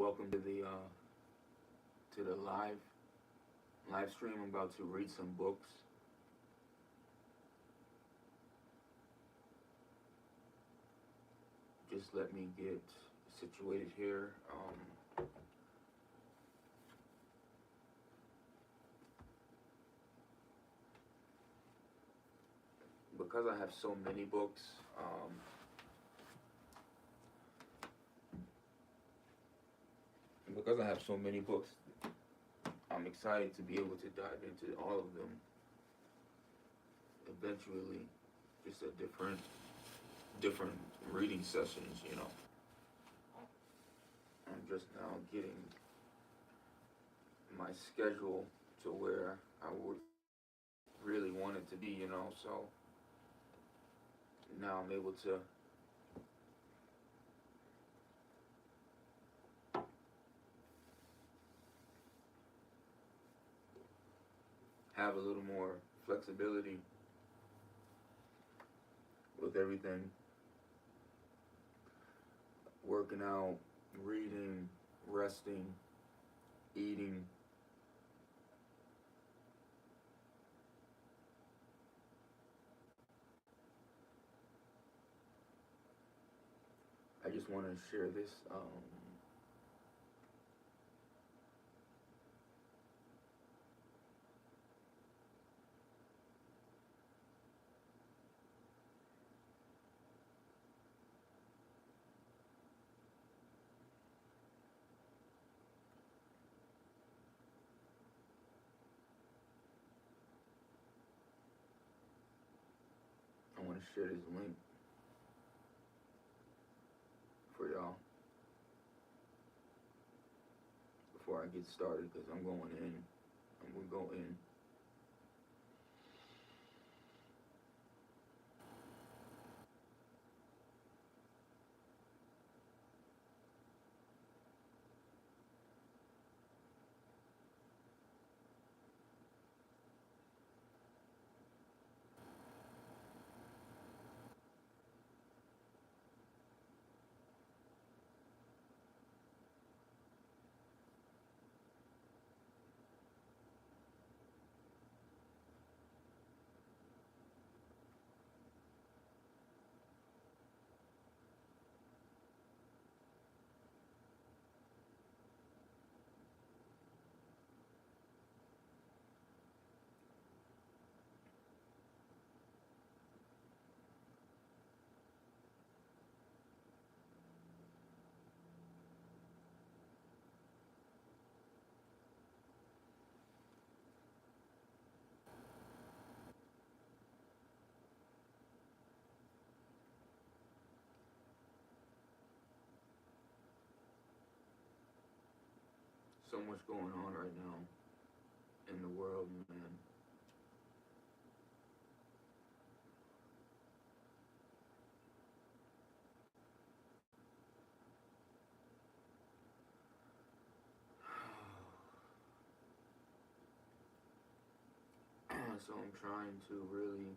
Welcome to the live stream. I'm about to read some books. Just let me get situated here. Because I have so many books, because I have so many books, I'm excited to be able to dive into all of them eventually. Just at different reading sessions. I'm just now getting my schedule to where I would really want it to be. So now I'm able to have a little more flexibility with everything. Working out, reading, resting, eating. I just want to share this. I want to share this link for y'all before I get started because I'm going in. I'm going to go in. So much going on right now in the world, man. So I'm trying to really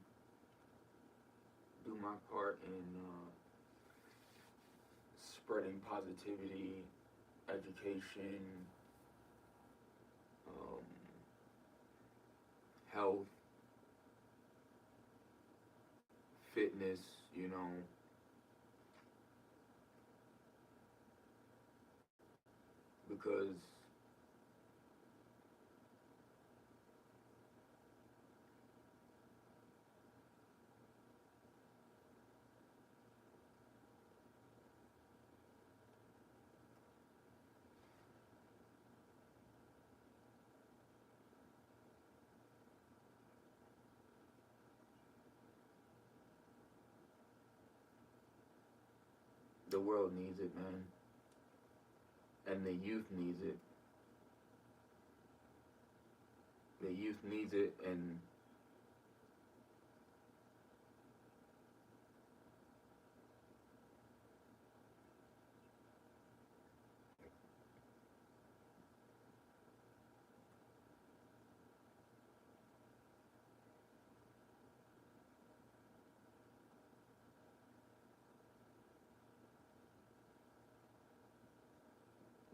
do my part in spreading positivity, education, um, health, fitness, because the world needs it, man. And the youth needs it. The youth needs it, and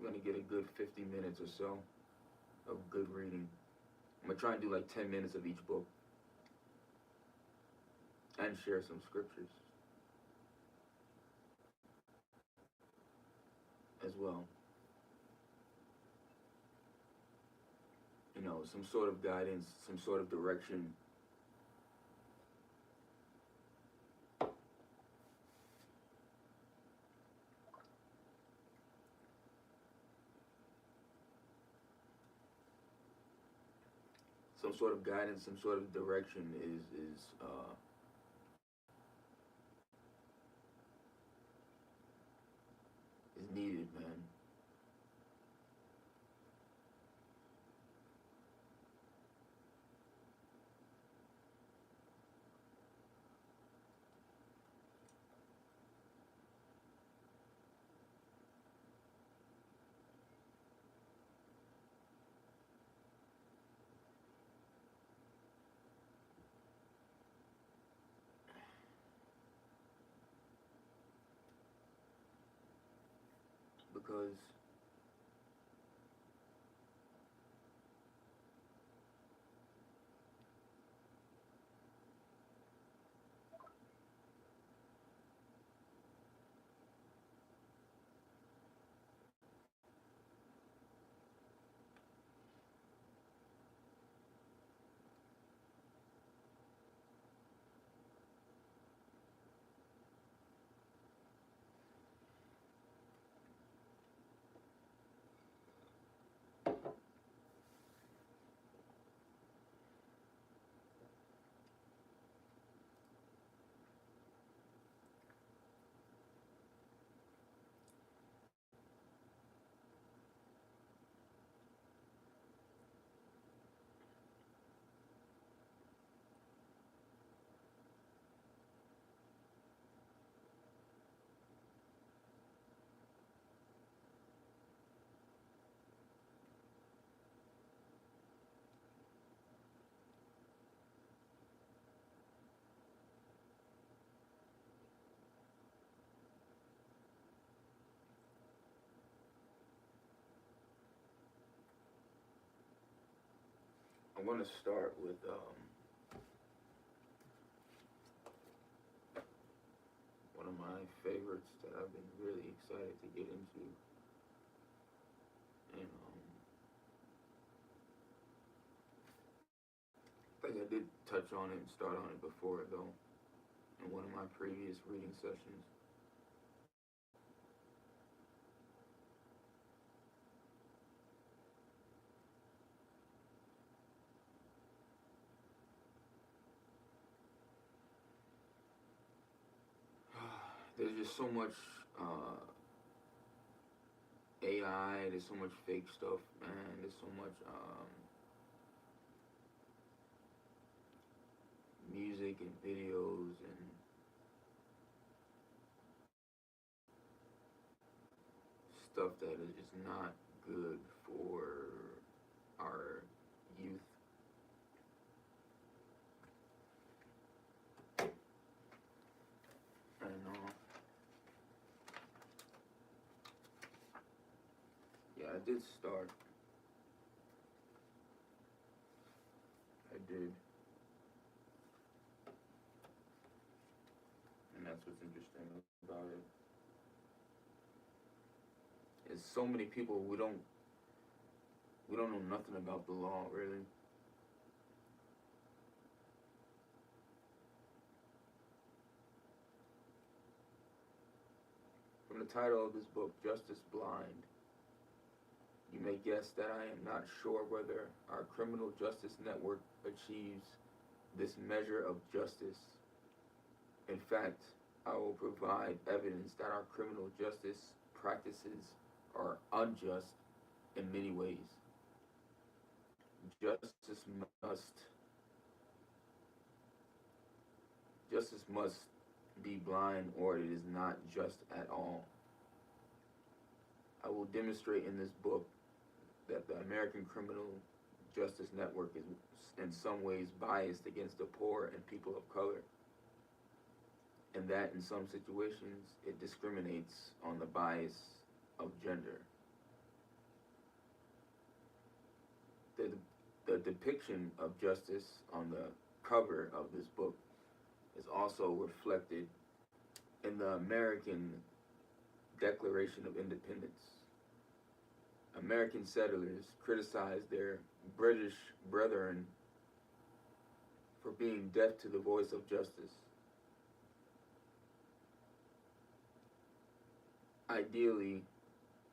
I'm gonna get a good 50 minutes or so of good reading. I'm gonna try and do like 10 minutes of each book and share some scriptures as well. You know, some sort of guidance, some sort of direction. Some sort of guidance, some sort of direction is needed, man. Because I want to start with one of my favorites that I've been really excited to get into, and I think I did touch on it and start on it before though in one of my previous reading sessions. There's just so much AI. There's so much fake stuff, man. There's so much music and videos and stuff that is just not good for our youth. And yeah, I did start. I did. And that's what's interesting about it. Is so many people we don't know nothing about the law really. From the title of this book, Justice Blind, you may guess that I am not sure whether our criminal justice network achieves this measure of justice. In fact, I will provide evidence that our criminal justice practices are unjust in many ways. Justice must justice must be blind or it is not just at all. I will demonstrate in this book that the American criminal justice network is in some ways biased against the poor and people of color, and that in some situations it discriminates on the bias of gender. the depiction of justice on the cover of this book is also reflected in the American Declaration of Independence. American settlers criticized their British brethren for being deaf to the voice of justice. Ideally,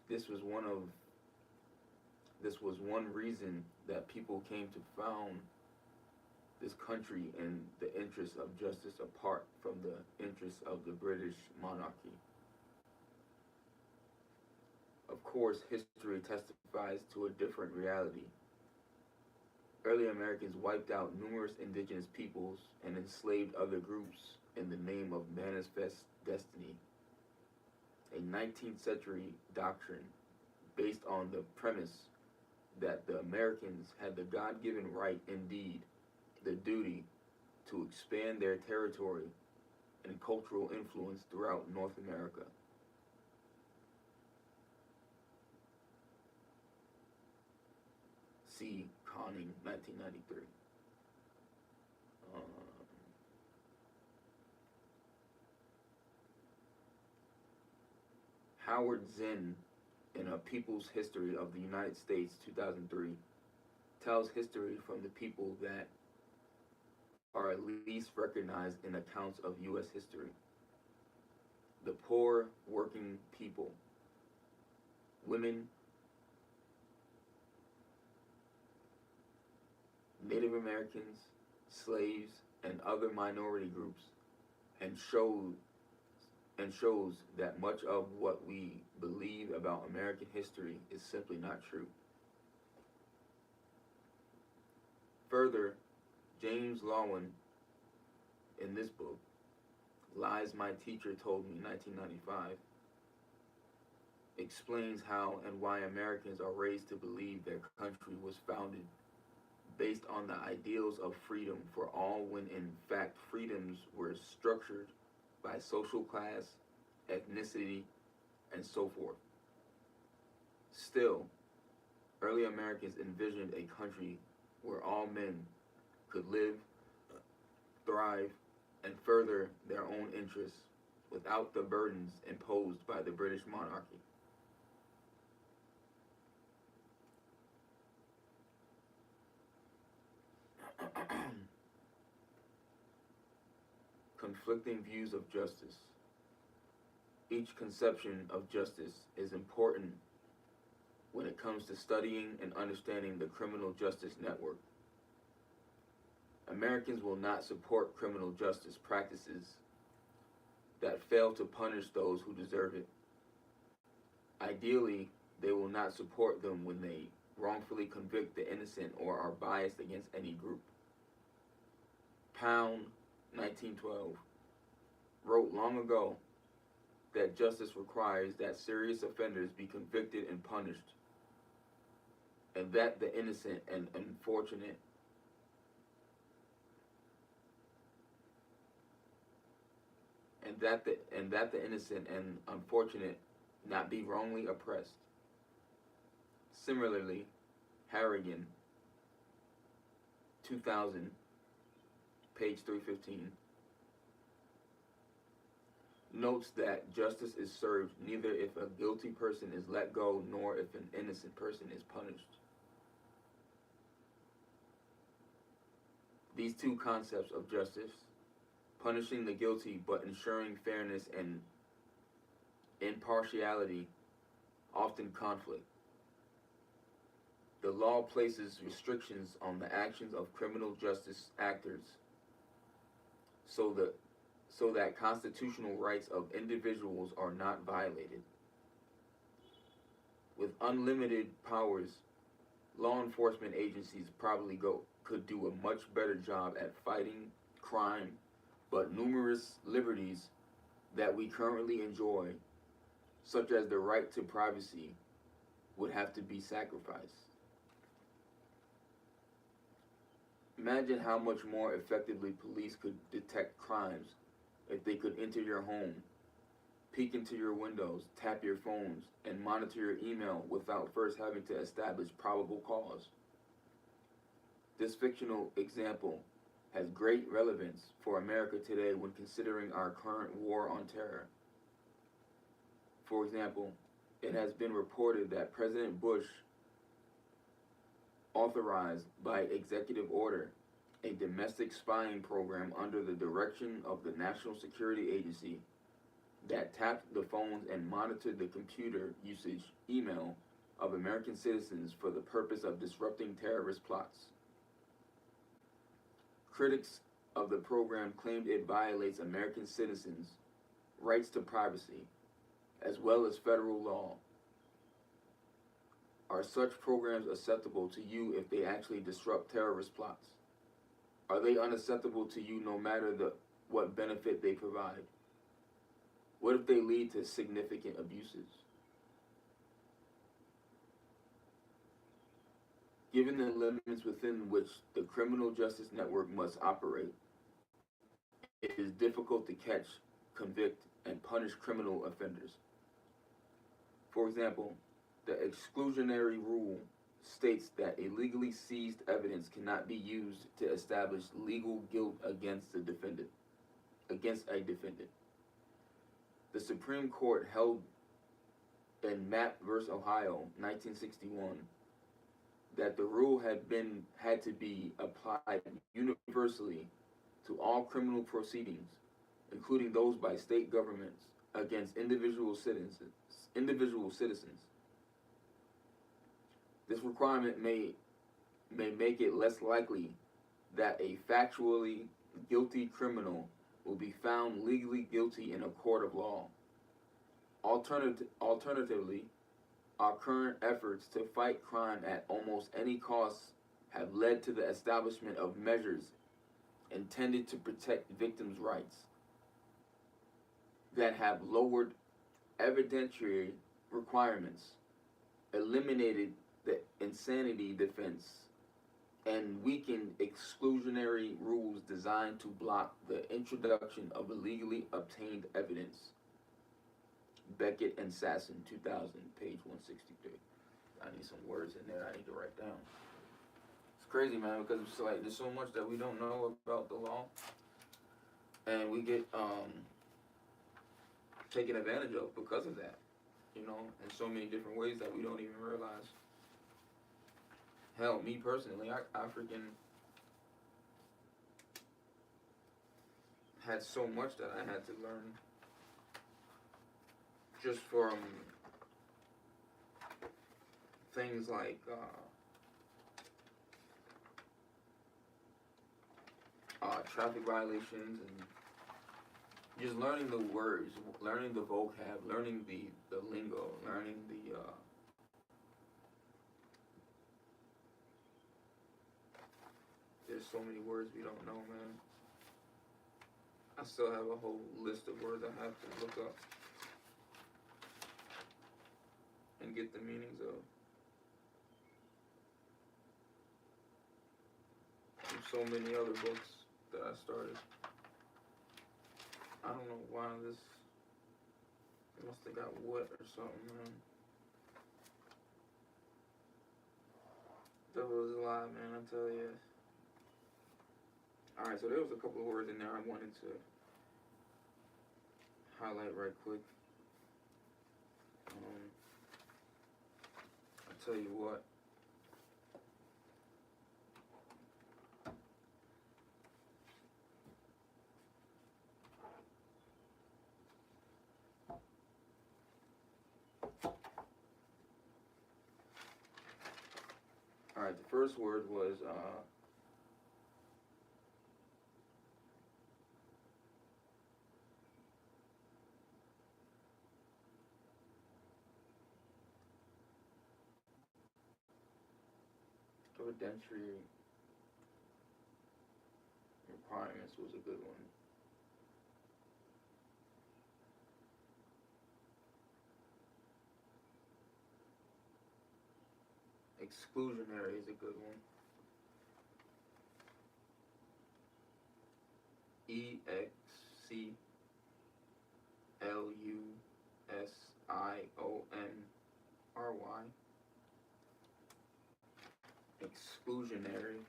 this was one reason that people came to found this country in the interests of justice apart from the interests of the British monarchy. Of course, history testifies to a different reality. Early Americans wiped out numerous indigenous peoples and enslaved other groups in the name of manifest destiny, a 19th century doctrine based on the premise that the Americans had the God-given right, indeed, the duty, to expand their territory and cultural influence throughout North America. C. Conning, 1993. Howard Zinn, in A People's History of the United States, 2003, tells history from the people that are at least recognized in accounts of U.S. history. The poor working people, women, Native Americans, slaves, and other minority groups, and shows that much of what we believe about American history is simply not true. Further, James Loewen, in this book, Lies My Teacher Told Me, 1995, explains how and why Americans are raised to believe their country was founded based on the ideals of freedom for all, when in fact freedoms were structured by social class, ethnicity, and so forth. Still, early Americans envisioned a country where all men could live, thrive, and further their own interests without the burdens imposed by the British monarchy. Conflicting views of justice. Each conception of justice is important when it comes to studying and understanding the criminal justice network. Americans will not support criminal justice practices that fail to punish those who deserve it. Ideally, they will not support them when they wrongfully convict the innocent or are biased against any group. Pound, 1912, wrote long ago that justice requires that serious offenders be convicted and punished, and that the innocent and unfortunate not be wrongly oppressed. Similarly, Harrigan, 2000, page 315, notes that justice is served neither if a guilty person is let go nor if an innocent person is punished. These two concepts of justice, punishing the guilty but ensuring fairness and impartiality, often conflict. The law places restrictions on the actions of criminal justice actors so that constitutional rights of individuals are not violated. With unlimited powers, law enforcement agencies probably could do a much better job at fighting crime, but numerous liberties that we currently enjoy, such as the right to privacy, would have to be sacrificed. Imagine how much more effectively police could detect crimes if they could enter your home, peek into your windows, tap your phones, and monitor your email without first having to establish probable cause. This fictional example has great relevance for America today when considering our current war on terror. For example, it has been reported that President Bush authorized by executive order a domestic spying program under the direction of the National Security Agency that tapped the phones and monitored the computer usage, email of American citizens for the purpose of disrupting terrorist plots. Critics of the program claimed it violates American citizens' rights to privacy, as well as federal law. Are such programs acceptable to you if they actually disrupt terrorist plots? Are they unacceptable to you no matter what benefit they provide? What if they lead to significant abuses? Given the limits within which the criminal justice network must operate, it is difficult to catch, convict, and punish criminal offenders. For example, the exclusionary rule states that illegally seized evidence cannot be used to establish legal guilt against a defendant. The Supreme Court held in Mapp v. Ohio, 1961, that the rule had to be applied universally to all criminal proceedings, including those by state governments against individual citizens. This requirement may make it less likely that a factually guilty criminal will be found legally guilty in a court of law. Alternatively, our current efforts to fight crime at almost any cost have led to the establishment of measures intended to protect victims' rights that have lowered evidentiary requirements, eliminated the insanity defense, and weakened exclusionary rules designed to block the introduction of illegally obtained evidence. Beckett and Sasson, 2000, page 163. I need some words in there I need to write down. It's crazy, man, because it's like there's so much that we don't know about the law, and we get taken advantage of because of that, you know, in so many different ways that we don't even realize. Hell, me personally, I freaking had so much that I had to learn just from things like traffic violations and just learning the words, learning the vocab, learning the lingo, learning the there's so many words we don't know, man. I still have a whole list of words I have to look up and get the meanings of. And so many other books that I started. I don't know why this, I must have got wet or something, man. Devil is a lie, man, I tell you. Alright, so there was a couple of words in there I wanted to highlight right quick. I'll tell you what. Alright, the first word was evidentiary requirements was a good one. Exclusionary is a good one. Exclusionary. Exclusionary.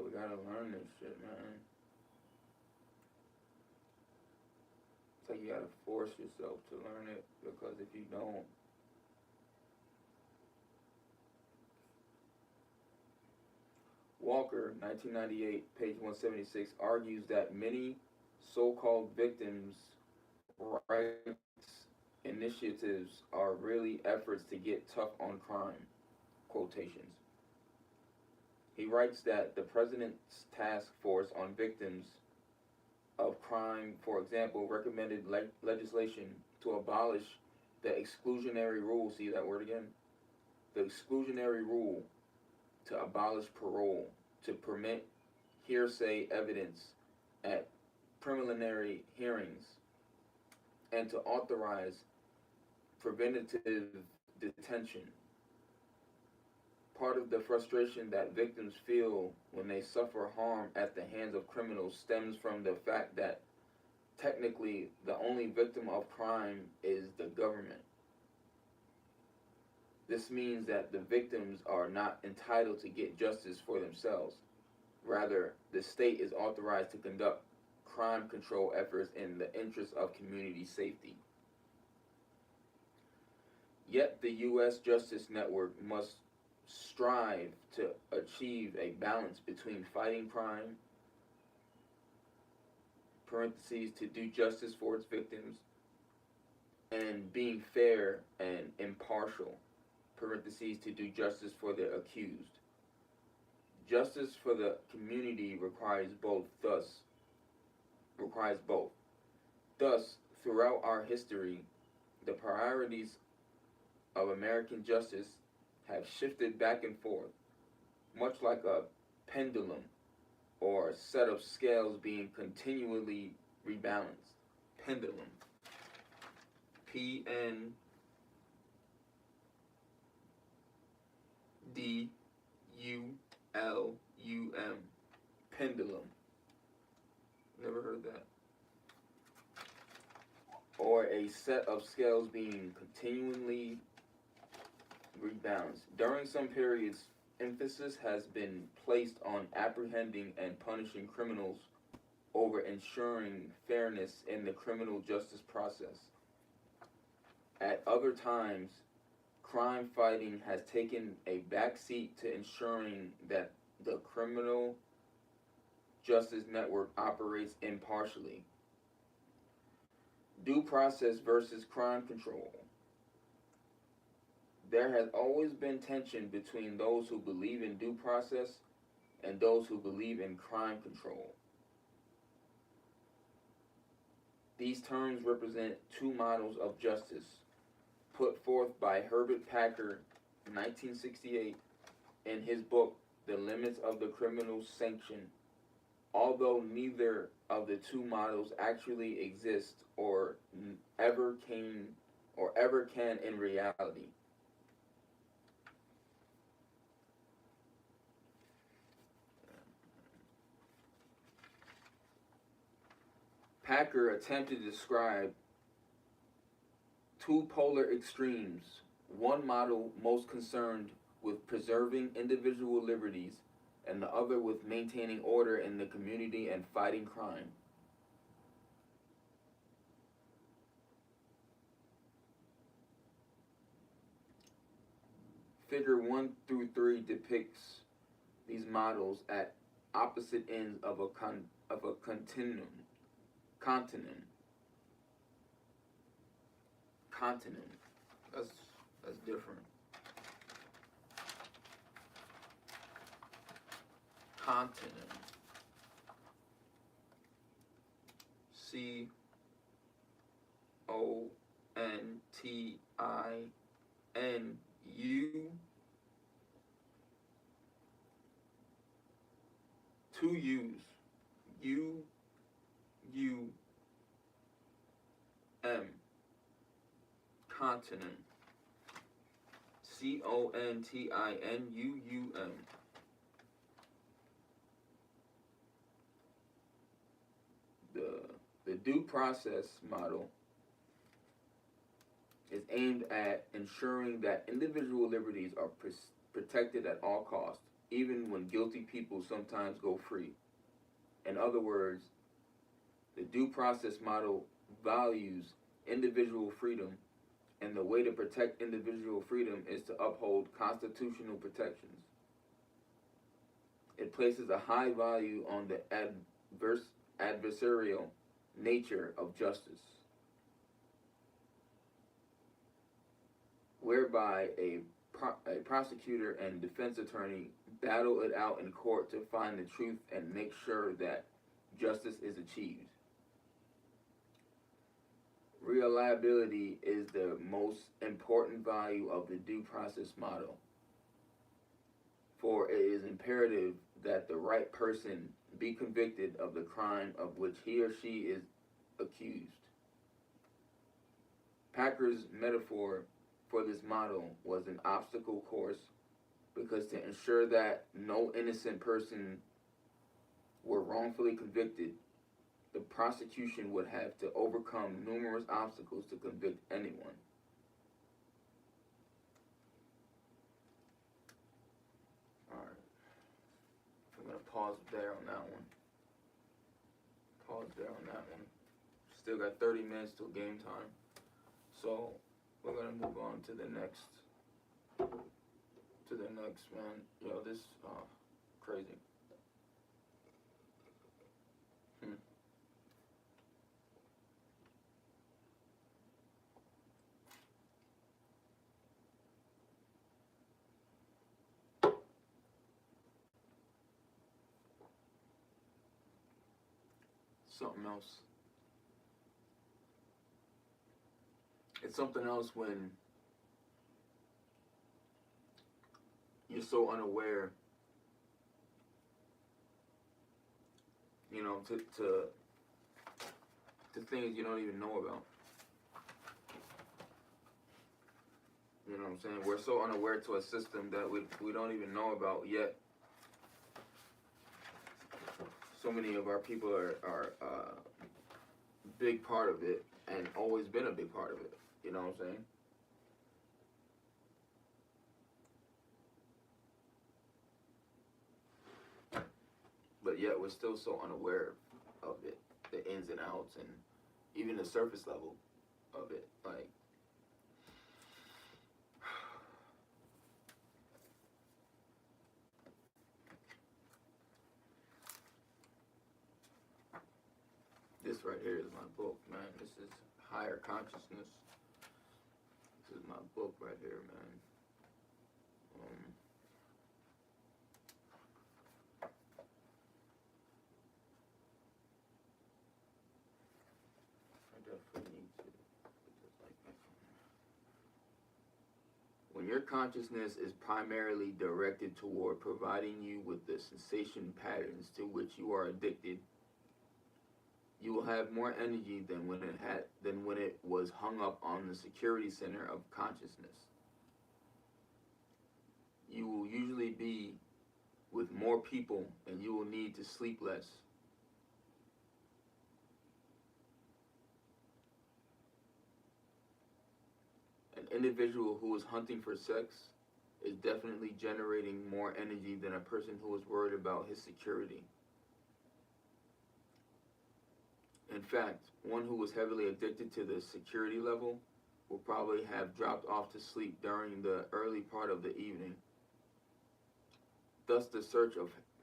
we gotta learn this shit, man. It's like you gotta force yourself to learn it, because if you don't, Walker, 1998, page 176, argues that many so-called victims' rights initiatives are really efforts to get tough on crime, quotations. He writes that the President's Task Force on Victims of Crime, for example, recommended legislation to abolish the exclusionary rule, see that word again? The exclusionary rule to abolish parole, to permit hearsay evidence at preliminary hearings, and to authorize preventative detention. Part of the frustration that victims feel when they suffer harm at the hands of criminals stems from the fact that technically the only victim of crime is the government. This means that the victims are not entitled to get justice for themselves. Rather, the state is authorized to conduct crime control efforts in the interest of community safety. Yet the U.S. Justice Network must strive to achieve a balance between fighting crime, parentheses, to do justice for its victims, and being fair and impartial, parentheses, to do justice for the accused. Justice for the community requires both. Thus, throughout our history, the priorities of American justice have shifted back and forth, much like a pendulum or a set of scales being continually rebalanced. Pendulum. P-N-D-U-L-U-M. Pendulum. Never heard that. Or a set of scales being continually rebalanced. During some periods, emphasis has been placed on apprehending and punishing criminals over ensuring fairness in the criminal justice process. At other times, crime fighting has taken a backseat to ensuring that the criminal justice network operates impartially. Due process versus crime control. There has always been tension between those who believe in due process and those who believe in crime control. These terms represent two models of justice put forth by Herbert Packer in 1968 in his book, The Limits of the Criminal Sanction, although neither of the two models actually exist or ever can in reality. Packer attempted to describe two polar extremes, one model most concerned with preserving individual liberties and the other with maintaining order in the community and fighting crime. Figure 1 through 3 depicts these models at opposite ends of a continent. That's different. Continent. C-O-N-T-I-N-U. Two U's. U-U-M. Continent. C-O-N-T-I-N-U-U-M. The due process model is aimed at ensuring that individual liberties are protected at all costs. even when guilty people sometimes go free. In other words, the due process model values individual freedom, and the way to protect individual freedom is to uphold constitutional protections. It places a high value on the adversarial nature of justice, whereby a prosecutor and defense attorney battle it out in court to find the truth and make sure that justice is achieved. Reliability is the most important value of the due process model, for it is imperative that the right person be convicted of the crime of which he or she is accused. Packer's metaphor for this model was an obstacle course, because to ensure that no innocent person were wrongfully convicted, the prosecution would have to overcome numerous obstacles to convict anyone. Alright. I'm going to pause there on that one. Still got 30 minutes till game time. So, we're going to move on to the next. Man. Yo, this, crazy. Something else. It's something else when you're so unaware, you know, to things you don't even know about. You know what I'm saying? We're so unaware to a system that we don't even know about, yet so many of our people are a big part of it, and always been a big part of it. You know what I'm saying? But yet we're still so unaware of it, the ins and outs, and even the surface level of it. Like, this right here is my book, man. This is Higher Consciousness. This is my book right here, man. I definitely need to put this like my phone. When your consciousness is primarily directed toward providing you with the sensation patterns to which you are addicted, you will have more energy than when it was hung up on the security center of consciousness. You will usually be with more people, and you will need to sleep less. An individual who is hunting for sex is definitely generating more energy than a person who is worried about his security. In fact, one who was heavily addicted to the security level will probably have dropped off to sleep during the early part of the evening. Thus, the search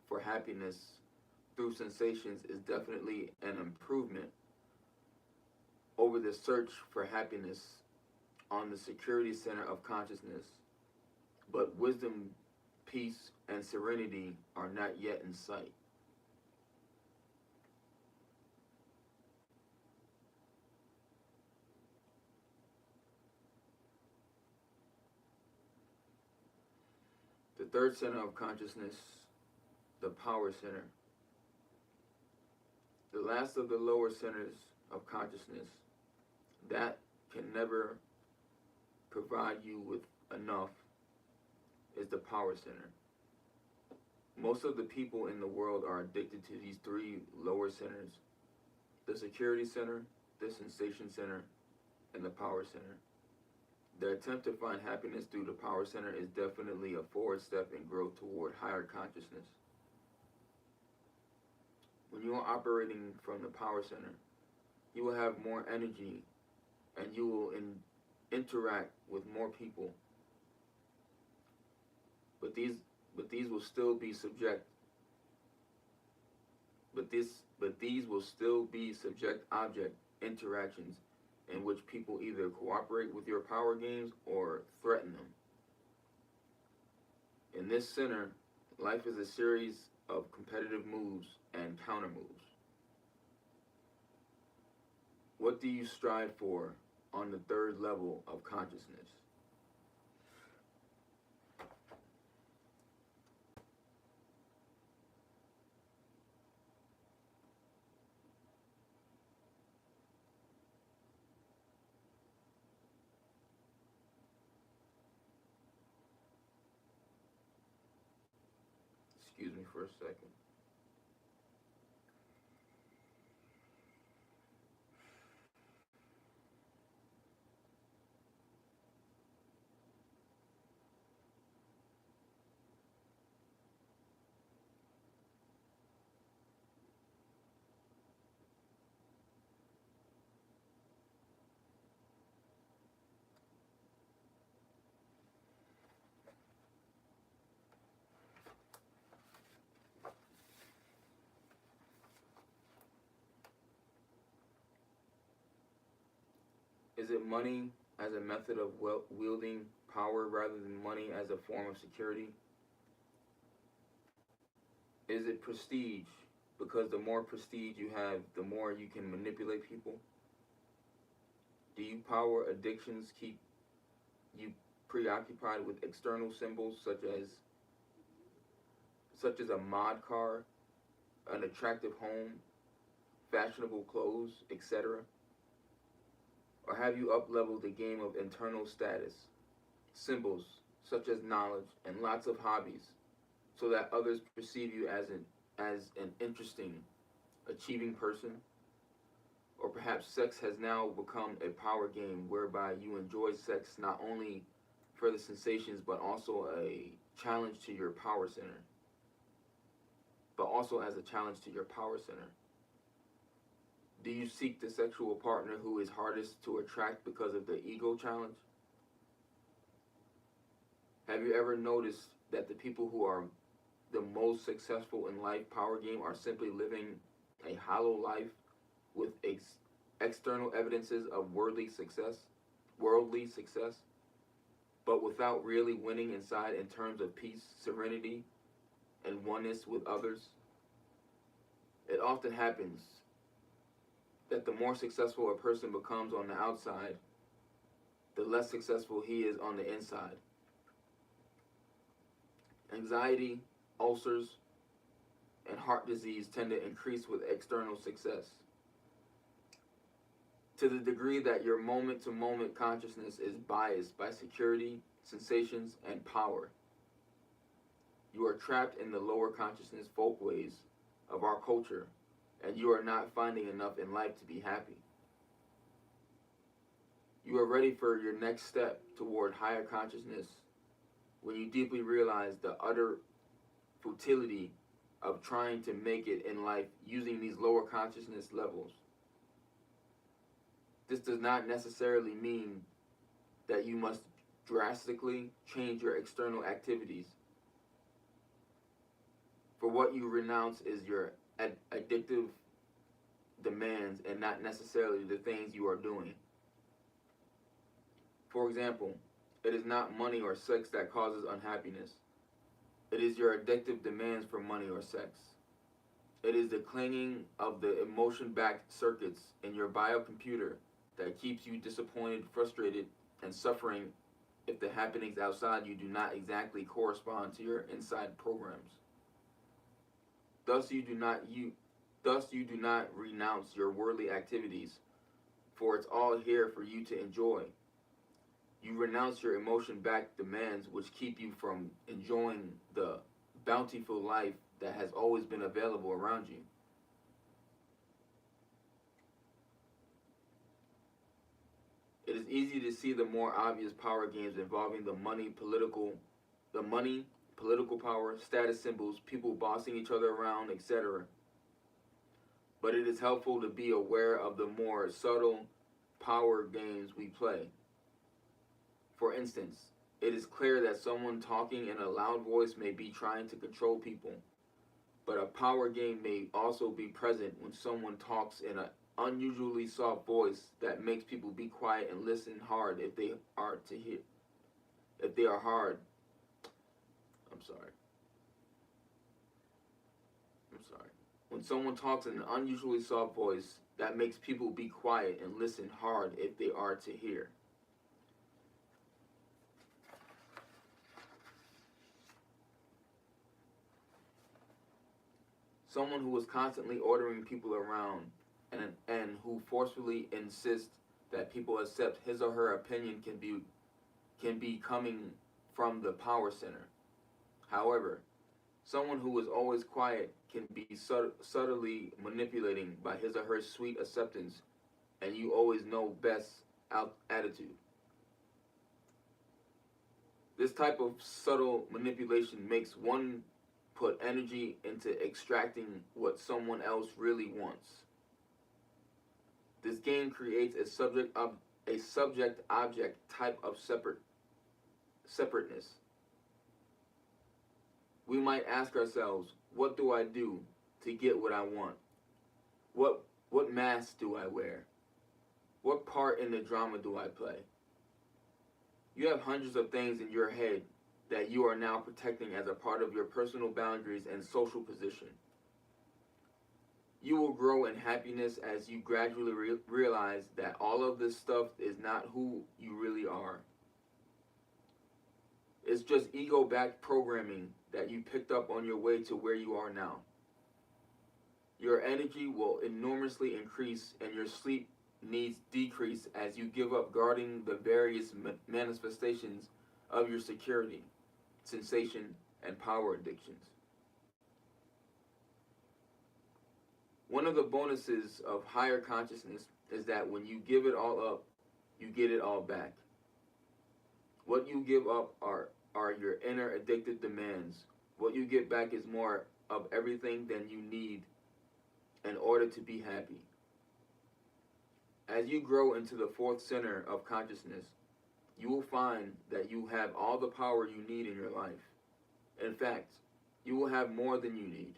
for happiness through sensations is definitely an improvement over the search for happiness on the security center of consciousness. But wisdom, peace, and serenity are not yet in sight. The third center of consciousness, the power center. The last of the lower centers of consciousness that can never provide you with enough is the power center. Most of the people in the world are addicted to these three lower centers: the security center, the sensation center, and the power center. The attempt to find happiness through the power center is definitely a forward step in growth toward higher consciousness. When you are operating from the power center, you will have more energy and you will interact with more people. But these will still be subject object interactions in which people either cooperate with your power games or threaten them. In this center, life is a series of competitive moves and counter moves. What do you strive for on the third level of consciousness? Excuse me for a second. Is it money as a method of wielding power rather than money as a form of security? Is it prestige because the more prestige you have, the more you can manipulate people? Do you power addictions keep you preoccupied with external symbols such as a mod car, an attractive home, fashionable clothes, etc.? Or have you up-leveled the game of internal status, symbols such as knowledge and lots of hobbies, so that others perceive you as an interesting, achieving person? Or perhaps sex has now become a power game whereby you enjoy sex not only for the sensations but also a challenge to your power center. But also as a challenge to your power center. Do you seek the sexual partner who is hardest to attract because of the ego challenge? Have you ever noticed that the people who are the most successful in life power game are simply living a hollow life with external evidences of worldly success, but without really winning inside in terms of peace, serenity, and oneness with others? It often happens that the more successful a person becomes on the outside, the less successful he is on the inside. Anxiety, ulcers, and heart disease tend to increase with external success. To the degree that your moment-to-moment consciousness is biased by security, sensations, and power, you are trapped in the lower consciousness folkways of our culture, and you are not finding enough in life to be happy. You are ready for your next step toward higher consciousness when you deeply realize the utter futility of trying to make it in life using these lower consciousness levels. This does not necessarily mean that you must drastically change your external activities. For what you renounce is your addictive demands and not necessarily the things you are doing. For example, it is not money or sex that causes unhappiness. It is your addictive demands for money or sex. It is the clanging of the emotion-backed circuits in your biocomputer that keeps you disappointed, frustrated, and suffering if the happenings outside you do not exactly correspond to your inside programs. Thus you do not renounce your worldly activities, for it's all here for you to enjoy. You renounce your emotion-backed demands which keep you from enjoying the bountiful life that has always been available around you. It is easy to see the more obvious power games involving the money, political power, status symbols, people bossing each other around, etc. But it is helpful to be aware of the more subtle power games we play. For instance, it is clear that someone talking in a loud voice may be trying to control people, but a power game may also be present when someone talks in an unusually soft voice that makes people be quiet and listen hard if they are to hear. If they are hard, I'm sorry. When someone talks in an unusually soft voice that makes people be quiet and listen hard if they are to hear. Someone who is constantly ordering people around and who forcefully insists that people accept his or her opinion can be coming from the power center. However, someone who is always quiet can be subtly manipulating by his or her sweet acceptance and you always know best attitude. This type of subtle manipulation makes one put energy into extracting what someone else really wants. This game creates a subject-object type of separateness. We might ask ourselves, what do I do to get what I want? What mask do I wear? What part in the drama do I play? You have hundreds of things in your head that you are now protecting as a part of your personal boundaries and social position. You will grow in happiness as you gradually realize that all of this stuff is not who you really are. It's just ego-backed programming that you picked up on your way to where you are now. Your energy will enormously increase and your sleep needs decrease as you give up guarding the various manifestations of your security, sensation, and power addictions. One of the bonuses of higher consciousness is that when you give it all up, you get it all back. What you give up are your inner addictive demands. What you get back is more of everything than you need in order to be happy. As you grow into the fourth center of consciousness, you will find that you have all the power you need in your life. In fact, you will have more than you need.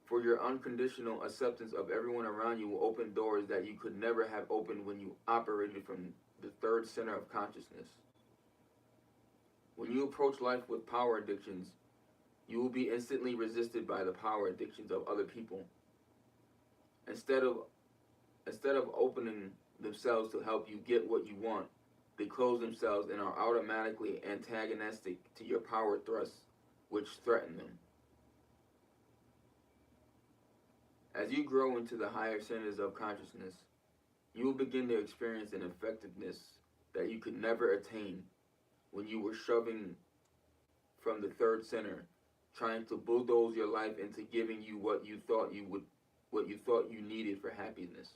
For your unconditional acceptance of everyone around you will open doors that you could never have opened when you operated from the third center of consciousness. When you approach life with power addictions, you will be instantly resisted by the power addictions of other people. Instead of opening themselves to help you get what you want, they close themselves and are automatically antagonistic to your power thrusts, which threaten them. As you grow into the higher centers of consciousness, you will begin to experience an effectiveness that you could never attain when you were shoving from the third center, trying to bulldoze your life into giving you what you thought you needed for happiness.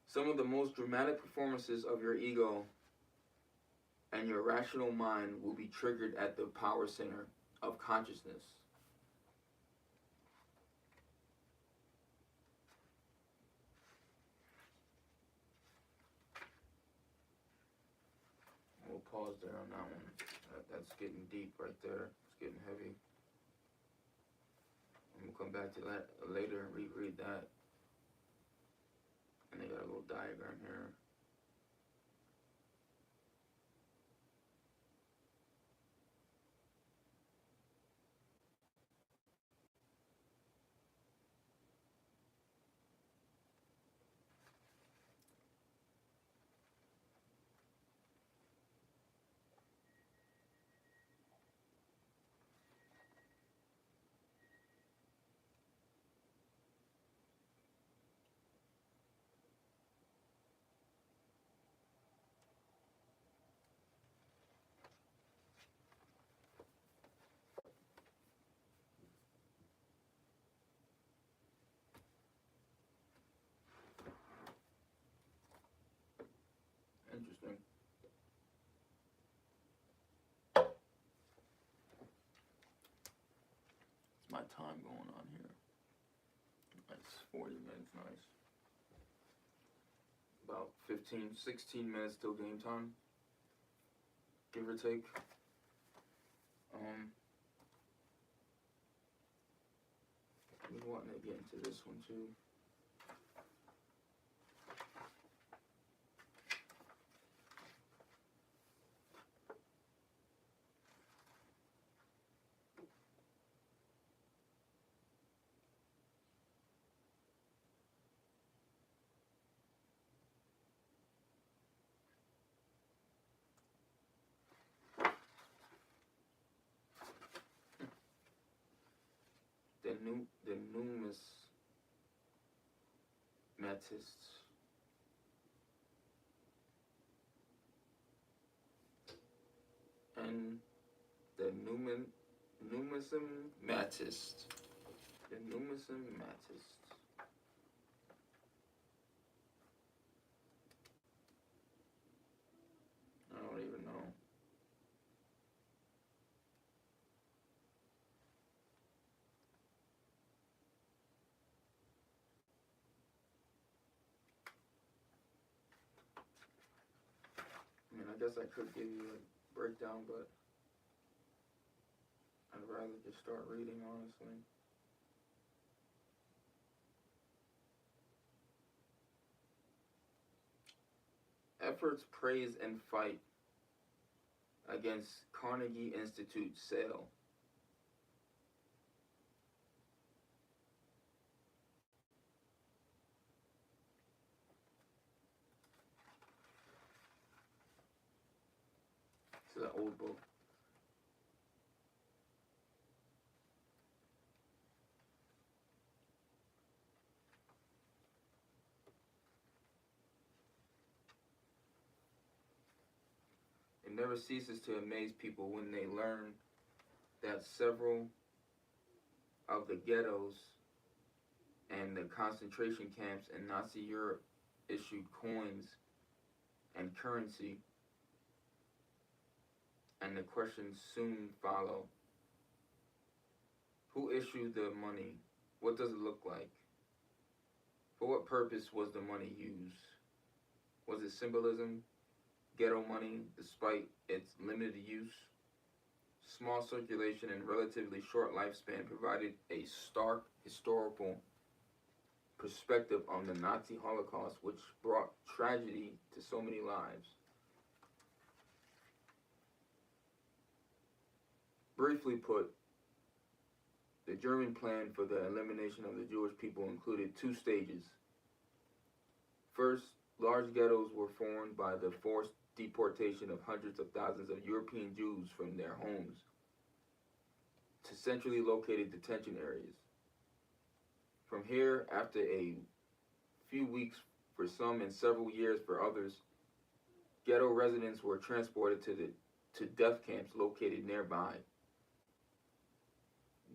Some of the most dramatic performances of your ego and your rational mind will be triggered at the power center of consciousness. We'll pause there on that one. That's getting deep right there. It's getting heavy. And we'll come back to that later and reread that. And they got a little diagram here. time going on here? That's 40 minutes, nice. About 15, 16 minutes till game time, give or take. We want to get into this one too. The numismatists. And the numismatist. The numismatist. I don't even know. I mean, I guess I could give you a breakdown, but I'd rather just start reading, honestly. Efforts praise and fight against Carnegie Institute sale. This is an old book. It never ceases to amaze people when they learn that several of the ghettos and the concentration camps in Nazi Europe issued coins and currency, and the questions soon follow. Who issued the money? What does it look like? For what purpose was the money used? Was it symbolism? Ghetto money, despite its limited use? Small circulation and relatively short lifespan provided a stark historical perspective on the Nazi Holocaust, which brought tragedy to so many lives. Briefly put, the German plan for the elimination of the Jewish people included two stages. First, large ghettos were formed by the forced deportation of hundreds of thousands of European Jews from their homes to centrally located detention areas. From here, after a few weeks for some and several years for others, ghetto residents were transported to death camps located nearby.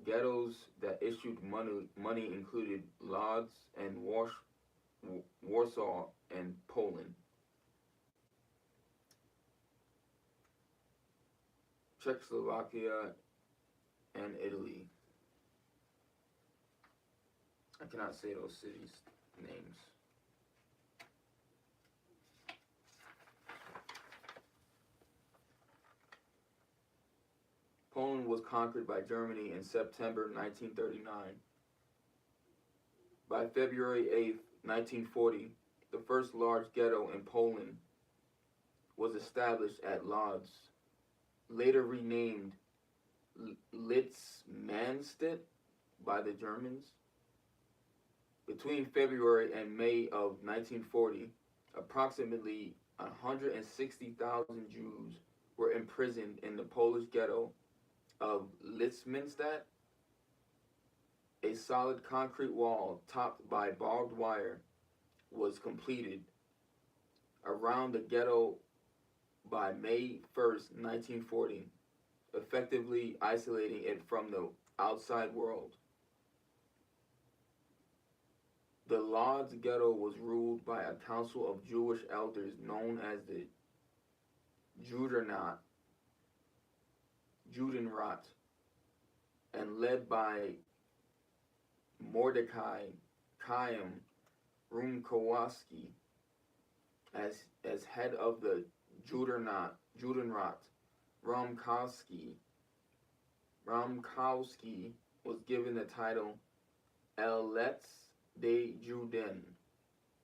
Ghettos that issued money included Lodz and Warsaw and Poland. Czechoslovakia and Italy. I cannot say those cities' names. Poland was conquered by Germany in September 1939. By February 8, 1940, the first large ghetto in Poland was established at Lodz, later renamed Litzmannstadt by the Germans. Between February and May of 1940, approximately 160,000 Jews were imprisoned in the Polish ghetto of Litzmannstadt. A solid concrete wall topped by barbed wire was completed around the ghetto by May 1st, 1940, effectively isolating it from the outside world. The Lodz ghetto was ruled by a council of Jewish elders known as the Judenrat, and led by Mordecai Chaim Rumkowski as head of the Judenrat. Ramkowski was given the title Eletz de Juden,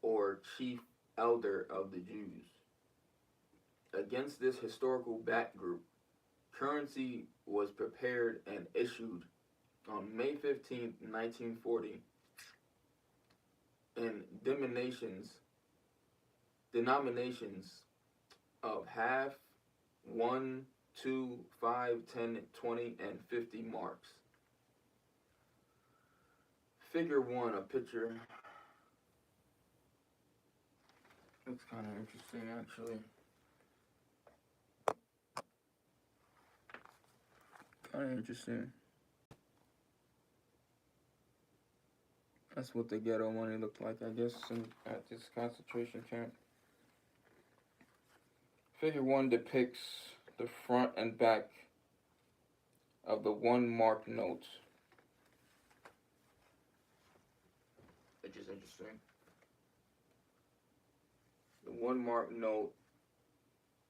or Chief Elder of the Jews. Against this historical backgroup, currency was prepared and issued on May 15, 1940, in denominations of half, 1, 2, 5, 10, 20, and 50 marks. Figure 1, a picture. Looks kind of interesting, actually. Kind of interesting. That's what the ghetto money looked like, I guess, at this concentration camp. Figure 1 depicts the front and back of the 1 mark note, which is interesting. The 1 mark note,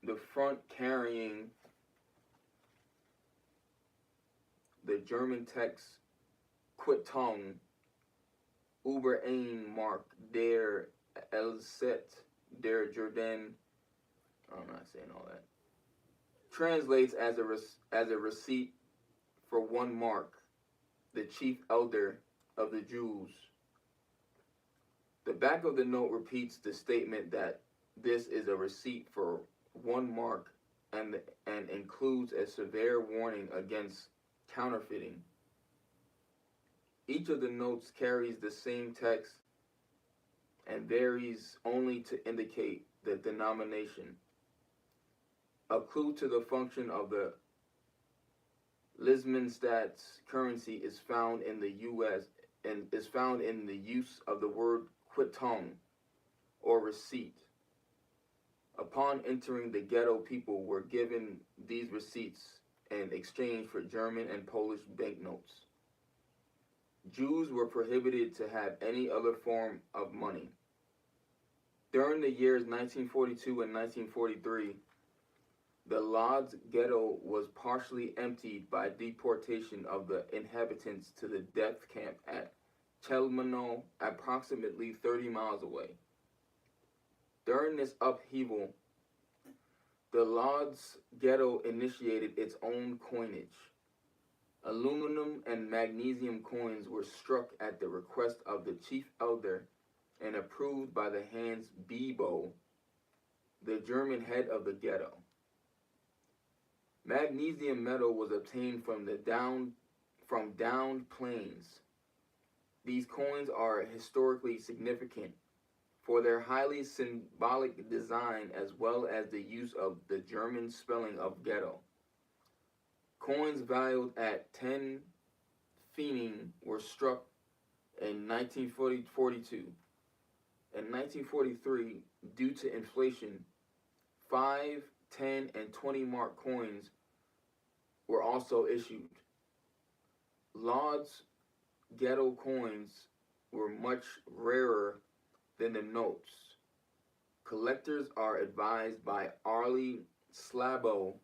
the front carrying the German text Quittung über ein Mark der Elset der Jordan. I'm not saying all that. Translates as a receipt for 1 mark, the chief elder of the Jews. The back of the note repeats the statement that this is a receipt for 1 mark and includes a severe warning against counterfeiting. Each of the notes carries the same text and varies only to indicate the denomination. A clue to the function of the Lismanstadt currency is found in the use of the word Quittung, or receipt. Upon entering the ghetto, people were given these receipts in exchange for German and Polish banknotes. Jews were prohibited to have any other form of money. During the years 1942 and 1943, the Lodz ghetto was partially emptied by deportation of the inhabitants to the death camp at Chelmno, approximately 30 miles away. During this upheaval, the Lodz ghetto initiated its own coinage. Aluminum and magnesium coins were struck at the request of the chief elder and approved by the Hans Bibo, the German head of the ghetto. Magnesium metal was obtained from downed plains. These coins are historically significant for their highly symbolic design as well as the use of the German spelling of ghetto. Coins valued at 10 pfennig were struck in 1942. In 1943, due to inflation, 5, 10, and 20 mark coins were also issued. Lodz ghetto coins were much rarer than the notes. Collectors are advised by Arlie Slabaugh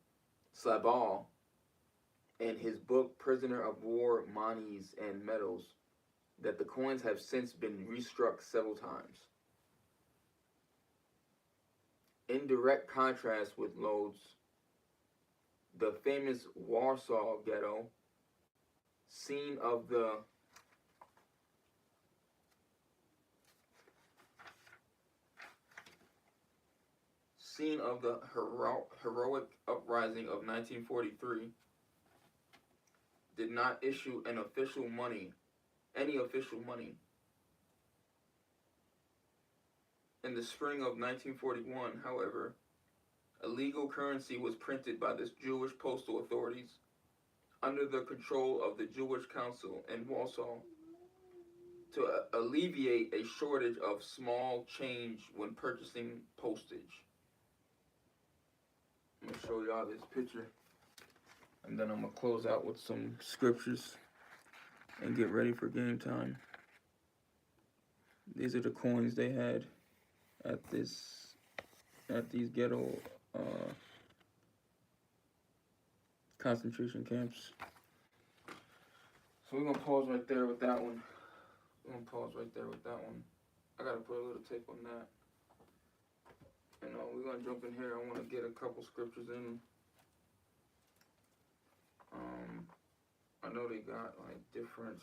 in his book Prisoner of War, Monies and Medals that the coins have since been restruck several times. In direct contrast with Lodz, the famous Warsaw ghetto, scene of the heroic uprising of 1943, did not issue any official money. In the spring of 1941, however, a legal currency was printed by the Jewish postal authorities under the control of the Jewish Council in Warsaw to alleviate a shortage of small change when purchasing postage. I'm going to show y'all this picture, and then I'm going to close out with some scriptures and get ready for game time. These are the coins they had at these ghetto concentration camps. So we're gonna pause right there with that one. I gotta put a little tape on that. And we're gonna jump in here. I want to get a couple scriptures in. I know they got like different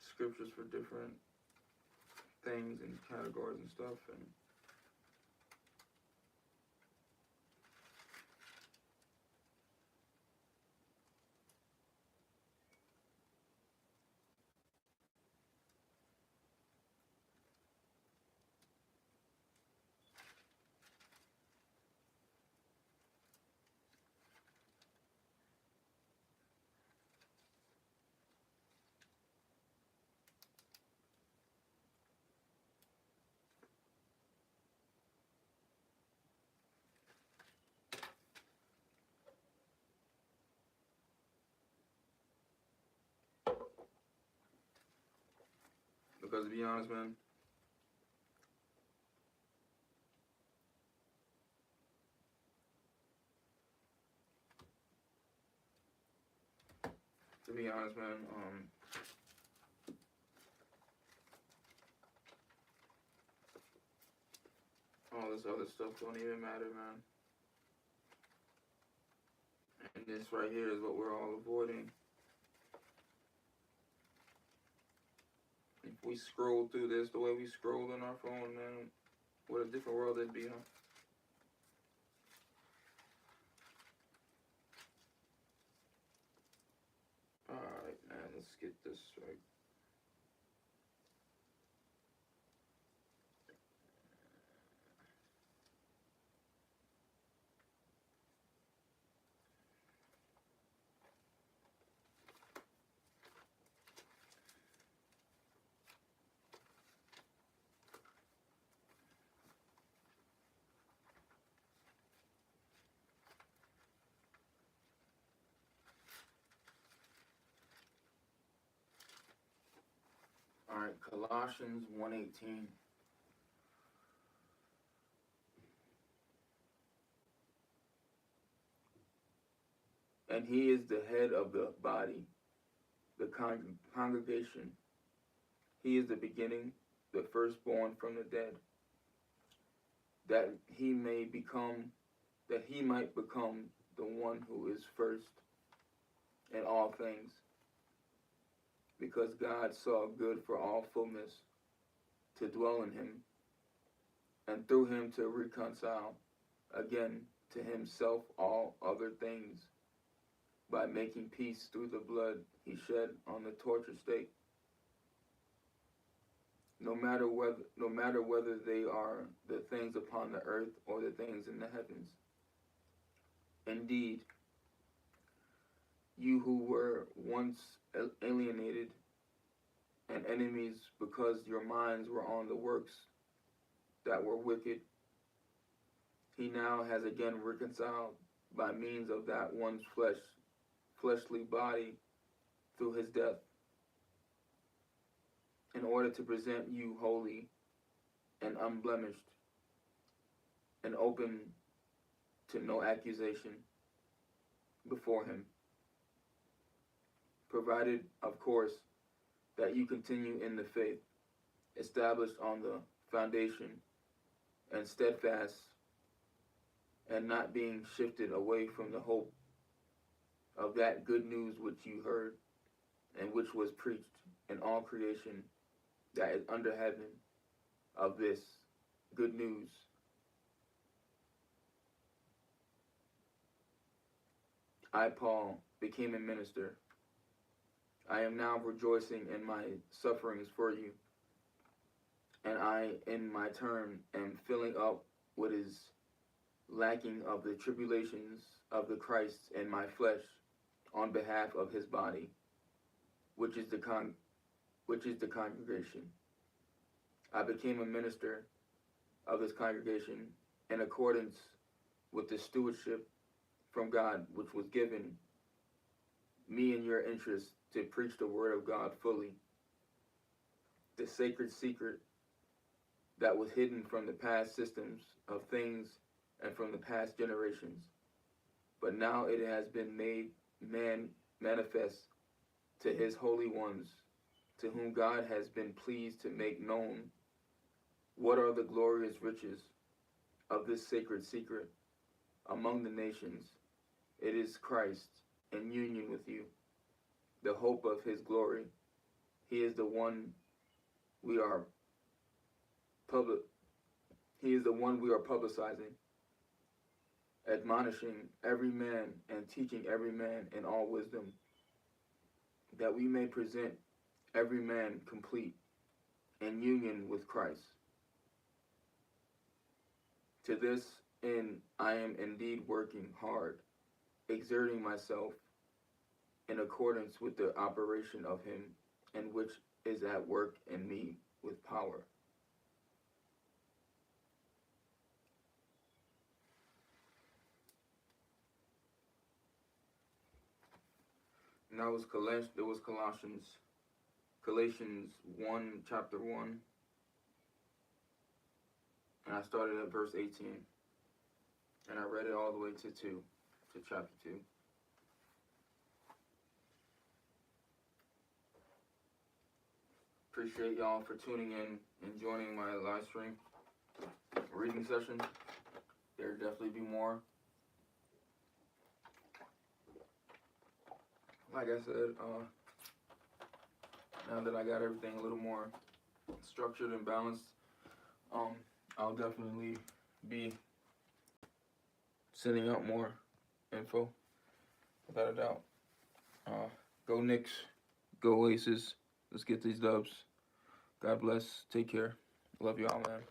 scriptures for different things and categories and stuff. And because to be honest, man, all this other stuff don't even matter, man. And this right here is what we're all avoiding. If we scroll through this the way we scroll on our phone, man, what a different world it'd be, huh? Alright, man, let's get this right. Alright, Colossians 1:18. And he is the head of the body, the congregation. He is the beginning, the firstborn from the dead, that he might become the one who is first in all things, because God saw good for all fullness to dwell in him, and through him to reconcile again to himself all other things, by making peace through the blood he shed on the torture stake. No matter whether they are the things upon the earth or the things in the heavens. Indeed, you who were once alienated and enemies because your minds were on the works that were wicked, he now has again reconciled by means of that one's fleshly body through his death, in order to present you holy and unblemished and open to no accusation before him, provided, of course, that you continue in the faith, established on the foundation and steadfast, and not being shifted away from the hope of that good news which you heard and which was preached in all creation that is under heaven, of this good news. I, Paul, became a minister. I am now rejoicing in my sufferings for you, and I, in my turn, am filling up what is lacking of the tribulations of the Christ in my flesh on behalf of his body, which is the congregation. I became a minister of this congregation in accordance with the stewardship from God, which was given me in your interest to preach the word of God fully, the sacred secret that was hidden from the past systems of things and from the past generations. But now it has been made manifest to his holy ones, to whom God has been pleased to make known what are the glorious riches of this sacred secret among the nations. It is Christ in union with you, the hope of his glory. He is the one we are publicizing, admonishing every man and teaching every man in all wisdom, that we may present every man complete in union with Christ. To this end I am indeed working hard, exerting myself in accordance with the operation of him, and which is at work in me with power. And that was Galatians 1, chapter 1. And I started at verse 18. And I read it all the way to chapter 2. Appreciate y'all for tuning in and joining my live stream reading session. There'll definitely be more. Like I said, now that I got everything a little more structured and balanced, I'll definitely be sending out more info, without a doubt. Go Knicks, go Aces. Let's get these dubs. God bless. Take care. Love y'all, man.